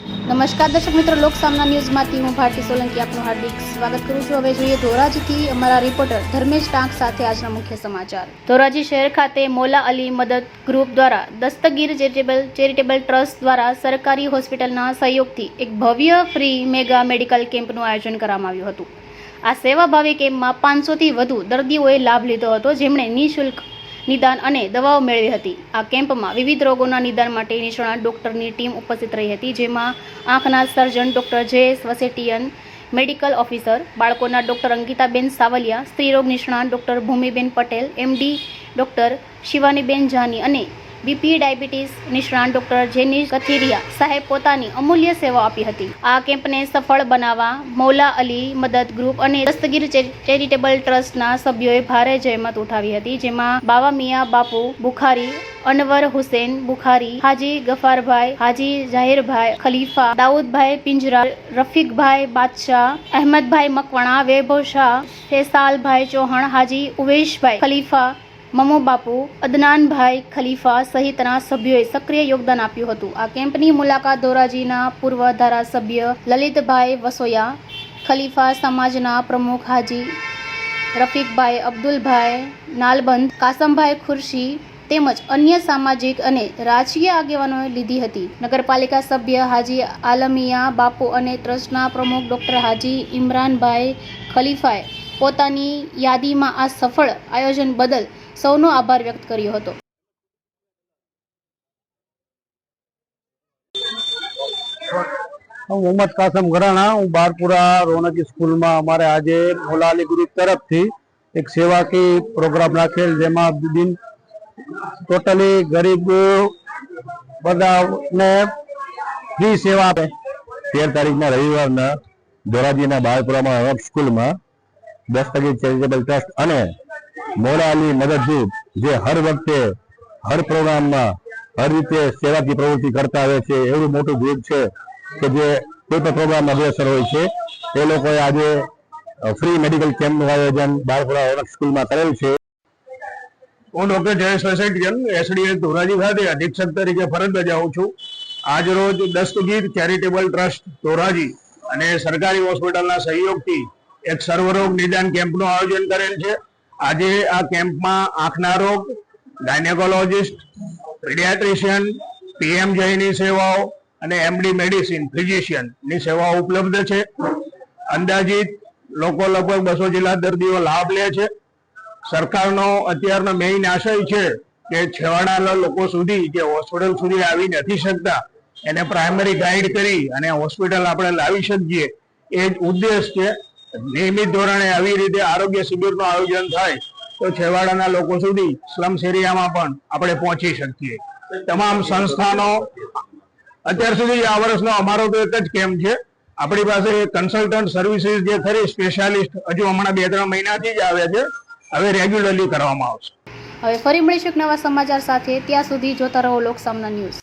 નમસ્કાર દર્શક મિત્રો, લોકસામના ન્યૂઝમાંથી હું ભારતી સોલંકી આપનું હાર્દિક સ્વાગત કરું છું। હવે જોઈએ ધોરાજીથી અમારા રિપોર્ટર ધર્મેશ ટાંક સાથે આજના મુખ્ય સમાચાર। ધોરાજી શહેર ખાતે મૌલા અલી મદદ ગ્રુપ દ્વારા દસ્તગીર ચેરિટેબલ ટ્રસ્ટ દ્વારા સરકારી હોસ્પિટલના સહયોગથી એક ભવ્ય ફ્રી મેગા મેડિકલ કેમ્પનું આયોજન કરવામાં આવ્યું હતું। આ સેવાભાવી કેમ્પમાં 500થી વધુ દર્દીઓએ લાભ લીધો હતો, જેમણે નિઃશુલ્ક નિદાન અને દવાઓ મેળવી હતી। આ કેમ્પમાં વિવિધ રોગોના નિદાન માટે નિષ્ણાત ડોક્ટરની ટીમ ઉપસ્થિત રહી હતી, જેમાં આંખના સર્જન ડોક્ટર જે.એસ. વસેટિયન, મેડિકલ ઓફિસર બાળકોના ડોક્ટર અંકિતાબેન સાવલિયા, સ્ત્રીરોગ નિષ્ણાત doctor Bhumiben Patel, MD doctor Shivaniben Jani અને બીપી ડાયાબિટીસ નિષ્ણાત ડોક્ટર જેનિશ કથિરિયા સાહેબ પોતાની અમૂલ્ય સેવા આપી હતી। આ કેમ્પને સફળ બનાવવા મૌલા અલી મદદ ગ્રુપ અને દસ્તગીર ચેરિટેબલ ટ્રસ્ટના સભ્યોએ ભારે જહેમત ઉઠાવી હતી, જેમાં બાવા મિયા બાપુ બુખારી, અનવર હુસેન બુખારી, હાજી ગફારભાઈ, હાજી જાહિરભાઈ ખલીફા, દાઉદભાઈ પિંજરા, રફીકભાઈ બાદશાહ, અહેમદભાઈ મકવાણા, વૈભવ શાહ, ફેસાલભાઈ ચૌહાણ, હાજી ઉવેશભાઈ ખલીફા, મમો બાપુ, અદનાનભાઈ ખલીફા સહિતના સભ્યોએ સક્રિય યોગદાન આપ્યું હતું। આ કેમ્પની મુલાકાત ધોરાજીના પૂર્વ ધારાસભ્ય લલિતભાઈ વસોયા, ખલીફા સમાજના પ્રમુખ હાજી રફીકભાઈ, અબ્દુલભાઈ નાલબંધ, કાસમભાઈ ખુરશી તેમજ અન્ય સામાજિક અને રાજકીય આગેવાનોએ લીધી હતી। નગરપાલિકા સભ્ય હાજી આલમિયા બાપુ અને ટ્રસ્ટના પ્રમુખ ડોક્ટર હાજી ઇમરાનભાઈ ખલીફાએ પોતાની યાદીમાં આ સફળ આયોજન બદલ સૌનો આભાર વ્યક્ત કર્યો હતો। હું મોહમ્મદ કાસમ ઘરાણા, હું બારપુરા રોનકી સ્કૂલમાં અમારે આજે મૌલા અલી ગ્રુપ તરફથી એક સેવાકીય પ્રોગ્રામ રાખેલ, જેમાં ટોટલી ગરીબ બધાને ફ્રી સેવા આપે। 13 તારીખના રવિવારના ધોરાજીના બારપુરામાં રોનક સ્કૂલમાં દસ્તગીર ચેરિટેબલ ટ્રસ્ટ અને મૌલા અલી મદદ ગ્રુપ જે હર વખતે હર પ્રોગ્રામમાં હર રીતે સેવાકીય પ્રવૃત્તિ કરતા હોય છે, એવું મોટું ગ્રુપ છે કે જે કોઈ પણ પ્રોગ્રામમાં અગ્રેસર હોય છે। એ લોકોએ આજે ફ્રી મેડિકલ કેમ્પનું આયોજન બારપુરા રોનક સ્કૂલમાં કરેલ છે। હું ડોક્ટર જે.એસ. વસેટિયન, એસડીએસ ધોરાજી ખાતે અધિક્ષક તરીકે ફરજ બજાવું છું। આજ રોજ દસ્તગીર ચેરિટેબલ ટ્રસ્ટ ધોરાજી અને સરકારી હોસ્પિટલના સહયોગથી એક સર્વરોગ નિદાન કેમ્પનું આયોજન કરેલ છે। આજે આ કેમ્પમાં આંખના રોગ, ગાયનેકોલોજીસ્ટ, પીડિયાટ્રિશિયન, પીએમજેની સેવાઓ અને એમડી મેડિસિન ફિઝિશિયનની સેવાઓ ઉપલબ્ધ છે। અંદાજિત લોકો લગભગ 200 જેટલા દર્દીઓ લાભ લે છે। સરકારનો અત્યારનો મેઇન આશય છે કે છેવાડાના લોકો સુધી જે હોસ્પિટલ સુધી આવી નથી શકતા એને પ્રાઇમરી ગાઈડ કરી અને હોસ્પિટલ આપણે લાવી શકીએ, એ જ ઉદ્દેશ છે। નિયમિત ધોરણે આવી રીતે આરોગ્ય શિબિરનું આયોજન થાય તો છેવાડાના લોકો સુધી સ્લમ્સ એરિયામાં પણ આપણે પહોંચી શકીએ। તમામ સંસ્થાનો અત્યાર સુધી આ વર્ષનો અમારો તો એક જ કેમ્પ છે। આપણી પાસે કન્સલ્ટન્ટ સર્વિસીસ જે ખરી સ્પેશિયાલિસ્ટ હજુ હમણાં 2-3 મહિનાથી જ આવે છે, હવે રેગ્યુલરલી કરવામાં આવશે। હવે ફરી મળીશું એક નવા સમાચાર સાથે, ત્યાં સુધી જોતા રહો લોકસામના ન્યૂઝ।